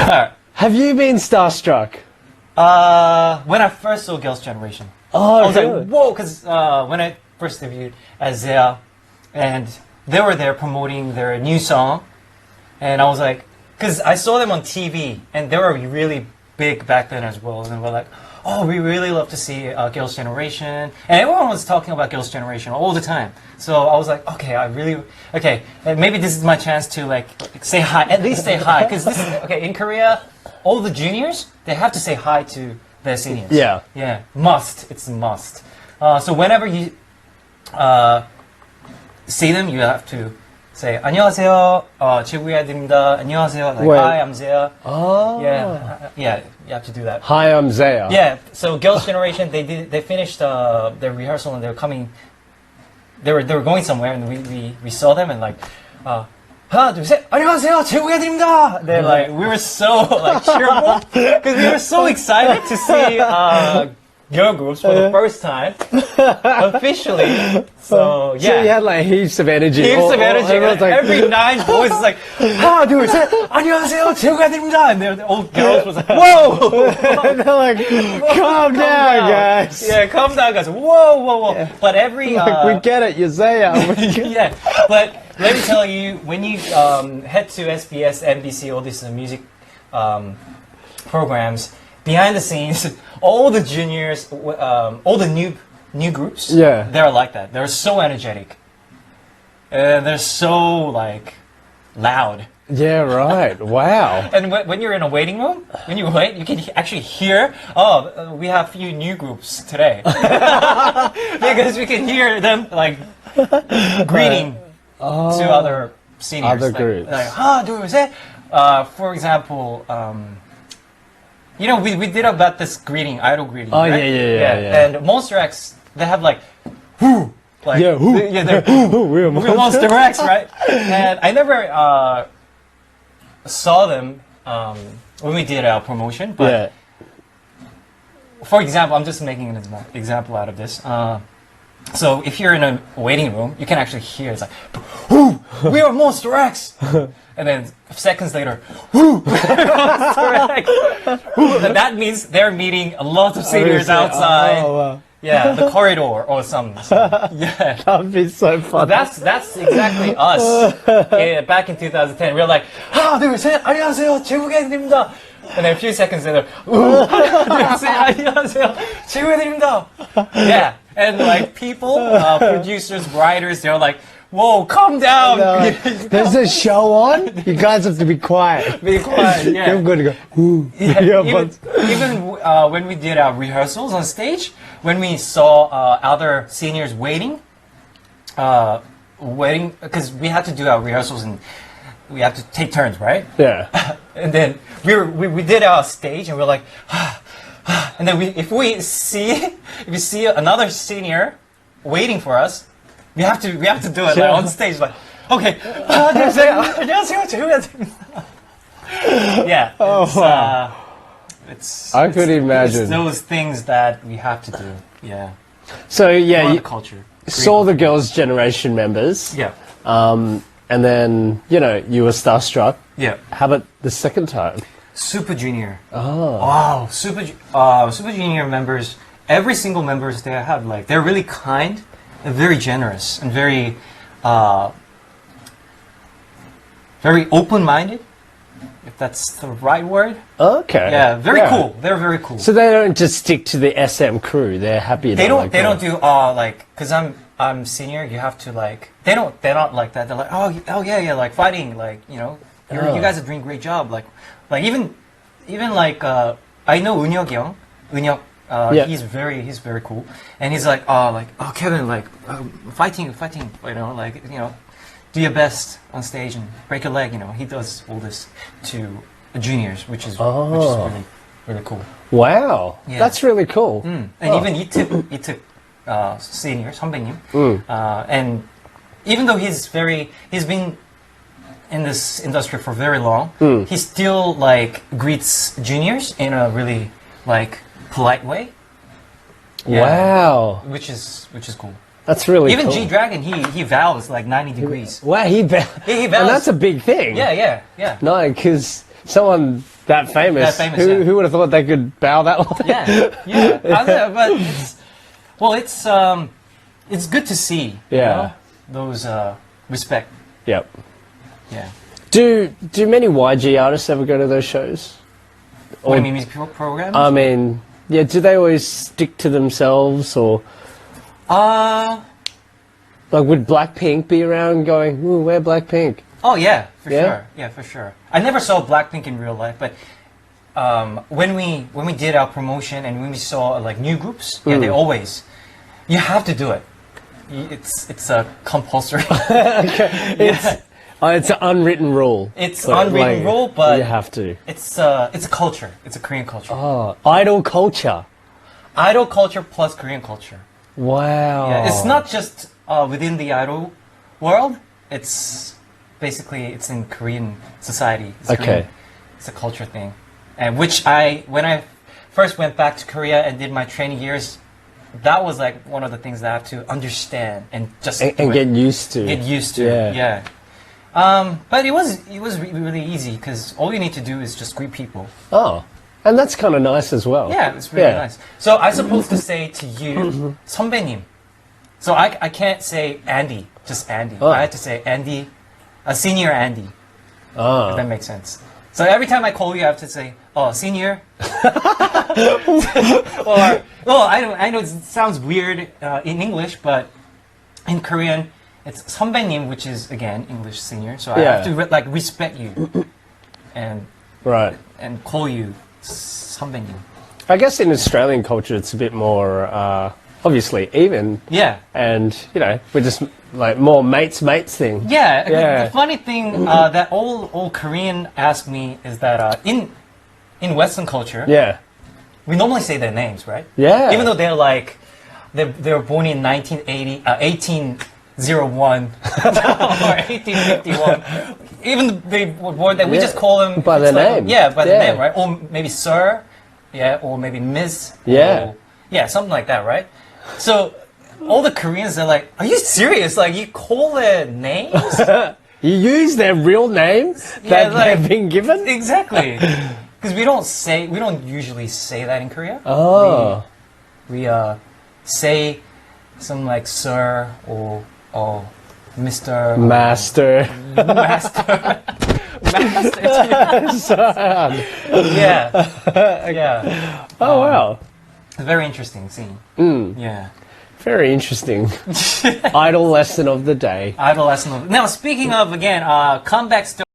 Have you been starstruck? When I first saw Girls' Generation. Oh, I was really? like, whoa, because when I first debuted as Zaya, and they were there promoting their new song, and I was like, because I saw them on TV, and they were really big back then as well, and we're like, oh, we really love to see Girls' Generation, and everyone was talking about Girls' Generation all the time. So I was like, okay, and maybe this is my chance to like say hi, at least say hi, because this is, okay, in Korea, all the juniors, they have to say hi to their seniors. Yeah. Yeah, it's a must. So whenever you see them, you have to say 안녕하세요, 제구야입니다. 안녕하세요, like Wait. hi, I'm Zaya. Oh. Yeah, you have to do that. Hi, I'm Zaya. Yeah, so Girls' Generation, they finished their rehearsal and they were going somewhere and we saw them and like 하나 둘 셋 안녕하세요 제구야입니다. They're like we were so like cheerful because we were so excited to see girl groups for the first time officially. So yeah, So you had like heaps of energy. heaps of energy. Everyone's like, Every 9 boys is like 하나 둘 셋 안녕하세요 제구야입니다. And all girls was like whoa. and they're like, calm down, guys. Yeah, calm down, guys. Whoa. Yeah. But every Like, we get it, you're Zaya. yeah, but let me tell you, when you head to SBS, NBC, all these music programs, behind the scenes, all the juniors, all the new groups, Yeah. they're like that. They're so energetic. They're so like loud. Yeah, right. Wow. And when you're in a waiting room, when you wait, you can actually hear, oh, we have a few new groups today. Because we can hear them like greeting to other seniors. Other groups. Like, 둘, 셋. For example, you know, we did about this greeting, idol greeting. Oh, right? yeah. And Monster X, they have like, whoo. Like, Yeah, who? they're We're We're Monster X, right? And I never saw them when we did our promotion, but Yeah. for example, I'm just making an example out of this. So if you're in a waiting room, you can actually hear it's like, "Whoo, we are Monster X," and then seconds later, "Whoo, we are Monster X." And that means they're meeting a lot of seniors outside. Oh, wow. Yeah, the corridor or some. Yeah. That'd be so fun. That's exactly us. Back in 2010, we were like, 하나 둘 셋 안녕하세요 제국애들입니다. And then a few seconds later, 하나 둘 셋 안녕하세요 제국애들입니다. Yeah, and like people, producers, writers, they're like, whoa, calm down. No, there's a show on. You guys have to be quiet. Be quiet. Yeah. I'm going to go, ooh. Yeah, Yeah, but even when we did our rehearsals on stage, when we saw other seniors waiting, because we had to do our rehearsals and we had to take turns, right? yeah. And then we did our stage and we're like, and then if we see another senior waiting for us, we have to do it like, on stage, like, okay. 안녕하세요, 제국애들입니다. Yeah. It's, I could imagine. It's those things that we have to do. Yeah. So yeah, Part of you the culture. saw the Girls' Generation members. Yeah. And then, you know, you were starstruck. Yeah. How about the second time? Super Junior. Oh. Wow. Super Junior members. Every single members they have like they're really kind and very generous and very open-minded. If that's the right word. Okay. Yeah. Very cool. They're very cool. So they don't just stick to the SM crew. They're happy. They to, don't. like, They don't do like because I'm senior. You have to like. They're not like that. They're like oh yeah like fighting like you know you guys are doing a great job like even like I know Unhyuk Young. Unhyuk. Yeah. He's very cool and he's like Kevin like fighting you know like you know do your best on stage and break a leg you know he does all this to juniors which is really cool. Wow. Yeah. That's really cool. And even 이특 senior 선배님 and even though he's been in this industry for very long he still like greets juniors in a really like polite way. Yeah. Wow. Which is cool. That's really Even cool. G-Dragon he vows like 90 degrees. Wow, he He and vows. that's a big thing. Yeah. No, because someone That famous. That famous, yeah. Who would have thought they could bow that low? Yeah, yeah. I know, but it's good to see. Yeah. You know, those respect. Yep. Yeah. Do many YG artists ever go to those shows? What do you mean, music programs? I mean, yeah. Do they always stick to themselves, or like would Blackpink be around going, "Ooh, we're Blackpink"? Oh yeah, for Yeah? sure. Yeah, for sure. I never saw Blackpink in real life, but when we did our promotion and when we saw like new groups, yeah, they always. You have to do it. It's a compulsory. It's an unwritten rule. It's But, unwritten like, rule, but you have to. it's a culture. It's a Korean culture. Oh, idol culture. Idol culture plus Korean culture. Wow. Yeah, it's not just within the idol world. It's basically it's in Korean society. It's Okay. Korean, it's a culture thing, and when I first went back to Korea and did my training years, that was like one of the things that I have to understand and just And do it. get used to. Get used to. Yeah. Yeah. But it was really easy because all you need to do is just greet people. Oh, and that's kind of nice as well. Yeah, it's really Yeah. nice. So I'm supposed to say to you, 선배님. So I can't say Andy, just Andy. Oh. I have to say Andy, a senior Andy. Oh. If that makes sense. So every time I call you, I have to say, oh, senior. Or, well, I know it sounds weird in English, but in Korean, it's 선배님, which is again English senior. So I have to respect you and Right. call you 선배님. I guess in Australian culture, it's a bit more obviously even. Yeah. And you know, we're just like more mates thing. Yeah. Yeah. The funny thing that all Korean ask me is that in Western culture, Yeah. we normally say their names, right? Yeah. Even though they're like they were born in 1801 or 1851. Even they were born that we Yeah. just call them By it's their like- name. Yeah, by their Yeah. name, right? Or maybe sir, yeah, or maybe miss. Yeah. Or, yeah, something like that, right? So all the Koreans are like, "Are you serious? Like you call their names?" You use their real names Yeah, that like- they've been given. Exactly. Because we don't usually say that in Korea. Oh. We say something like sir or Mr. Master. Master. Master. Yeah. Yeah. Oh wow. Very interesting scene. Yeah. Very interesting. Idol lesson of the day. Idol lesson. Now, speaking of, again, comeback story.